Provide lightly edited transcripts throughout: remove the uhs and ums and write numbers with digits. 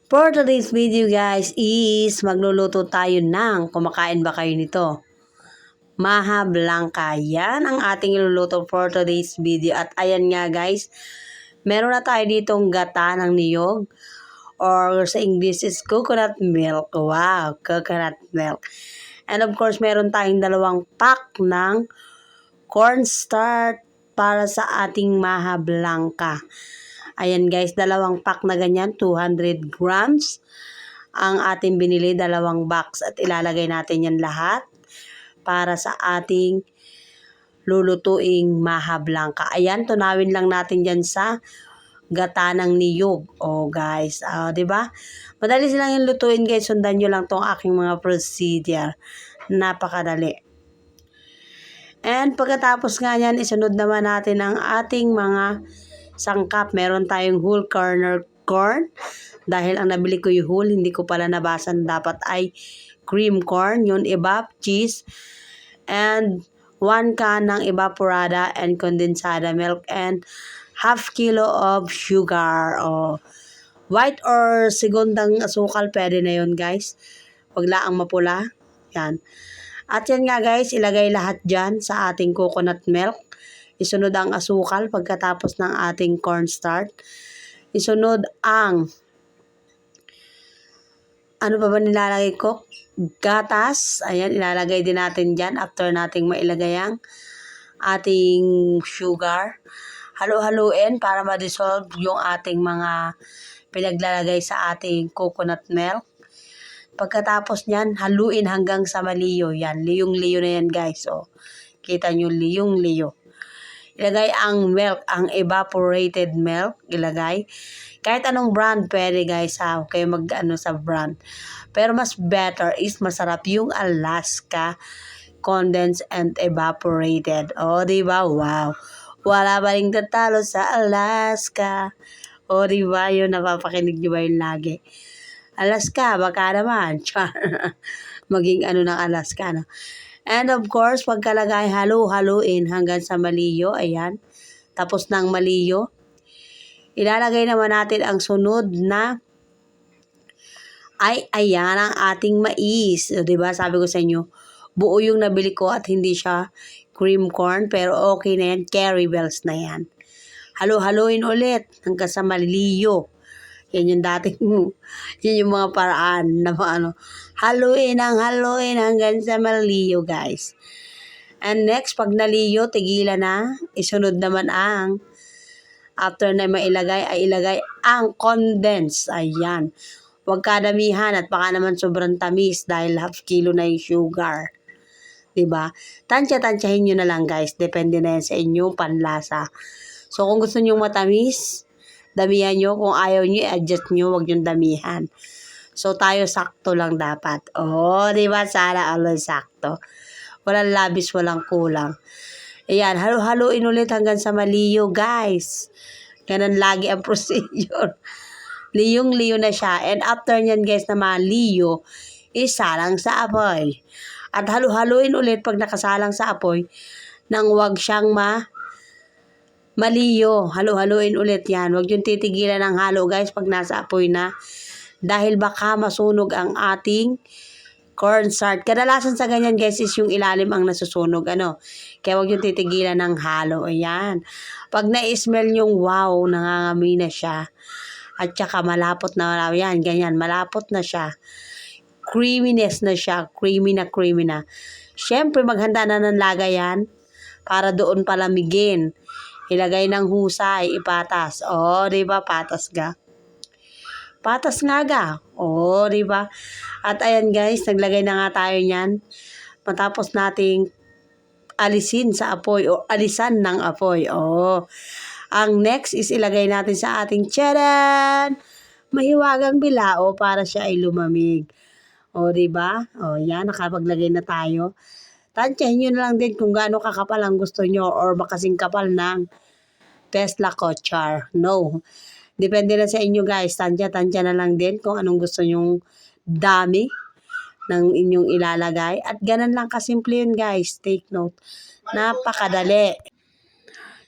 For today's video guys is magluluto tayo ng kumakain ba kayo nito? Maha Blanca. Yan ang ating iluluto for today's video. At ayan nga guys, meron na tayo ditong gata ng niyog or sa English is coconut milk. Wow, coconut milk. And of course, meron tayong 2 pack ng cornstarch para sa ating Maha Blanca. Ayan guys, 2 pack na ganyan, 200 grams. Ang ating binili, 2 box at ilalagay natin yan lahat para sa ating lulutuing Maha Blanca. Ayan, tunawin lang natin yan sa gata ng niyog. Oh guys, 'di ba? Madali silang yung lutuin guys. Sundan niyo lang tong aking mga procedure. Napakadali. And pagkatapos nga yan, isunod naman natin ang ating mga sangkap. Meron tayong whole kernel corn. Dahil ang nabili ko yung whole, hindi ko pala nabasan. Dapat ay cream corn. Yung evap, cheese. And 1 can ng evaporada and condensada milk. And half kilo of sugar. White or segundang asukal, pwede na yun guys. Huwag laang mapula. Yan. At yan nga guys, ilagay lahat dyan sa ating coconut milk. Isunod ang asukal pagkatapos ng ating cornstarch. Isunod ang, ano pa ba nilalagay ko? Gatas. Ayan, ilalagay din natin dyan after nating mailagay ang ating sugar. Halo-haluin para ma-dissolve yung ating mga pinaglalagay sa ating coconut milk. Pagkatapos nyan, haluin hanggang sa maliyo. Yan, liyong-liyo na yan guys. Kita nyo, liyong-liyo. Ilagay ang milk, ang evaporated milk, ilagay. Kahit anong brand pwede guys ha, kayo mag-ano sa brand. Pero mas better is masarap yung Alaska condensed and evaporated. Diba? Wow. Wala ba rin tatalo sa Alaska? Diba? Yun, napapakinig nyo ba yun lagi? Alaska, baka naman. Maging ano ng Alaska, no? And of course, pagkalagay, halo-haluin hanggang sa maliyo. Ayan. Tapos ng maliyo, ilalagay naman natin ang sunod na ayan ang ating mais. Diba? Sabi ko sa inyo, buo yung nabili ko at hindi siya cream corn. Pero okay na yan. Curry bells na yan. Halo-haluin ulit hanggang sa maliyo. Yan yung dating, yun yung mga paraan na haluin hanggang sa maliyo guys. And next, pag naliyo, tigilan na. Isunod naman ang, after na mailagay, ay ilagay ang condense. Ayan. Huwag kadamihan at baka naman sobrang tamis dahil half kilo na yung sugar. Diba? Tansya-tansyahin nyo na lang guys. Depende na yan sa inyong panlasa. So kung gusto nyo matamis, damihan nyo. Kung ayaw nyo, i-adjust nyo. Huwag nyo damihan. So, tayo sakto lang dapat. Diba? Sana always sakto. Walang labis, walang kulang. Ayan, halo-haloin ulit hanggang sa maliyo, guys. Ganun lagi ang procedure. Liyong-liyo na siya. And after nyan, guys, na maliyo, isalang sa apoy. At halo-haloin ulit pag nakasalang sa apoy nang wag siyang maliyo. Halo-haluin ulit yan. Huwag yung titigilan ng halo guys pag nasa apoy na. Dahil baka masunog ang ating cornstarch. Kadalasan sa ganyan guys is yung ilalim ang nasusunog. Kaya huwag yung titigilan ng halo. Ayan. Pag na-smell yung wow, nangangamoy na siya. At saka malapot na. Yan, ganyan. Malapot na siya. Creaminess na siya. Creamy na. Siyempre maghanda na ng lagayan para doon palamigin. Ilagay ng husay, ipatas. Diba? Patas ga. Patas nga ga. Diba? At ayan guys, naglagay na nga tayo niyan. Matapos nating alisin sa apoy o alisan ng apoy. Ang next is ilagay natin sa ating charan! Mahiwagang bilao para siya ay lumamig. Diba? Yan, nakapaglagay na tayo. Tansyahin nyo na lang din kung gaano kakapal ang gusto nyo or makasing kapal ng Tesla Kochar. No. Depende na sa inyo guys. Tansya na lang din kung anong gusto nyong dami ng inyong ilalagay. At ganun lang kasimple yun guys. Take note. Napakadali.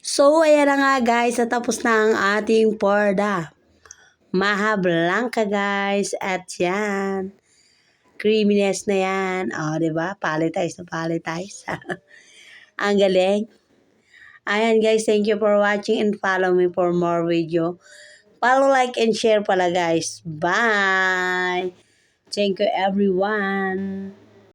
So, ayan na nga guys. Natapos na ang ating porda. Maha Blanca guys. At yan. Creaminess na yan. O, diba? Palitize na palitize. Ang galing. Ayan guys, thank you for watching and follow me for more video. Follow, like, and share pala guys. Bye! Thank you everyone.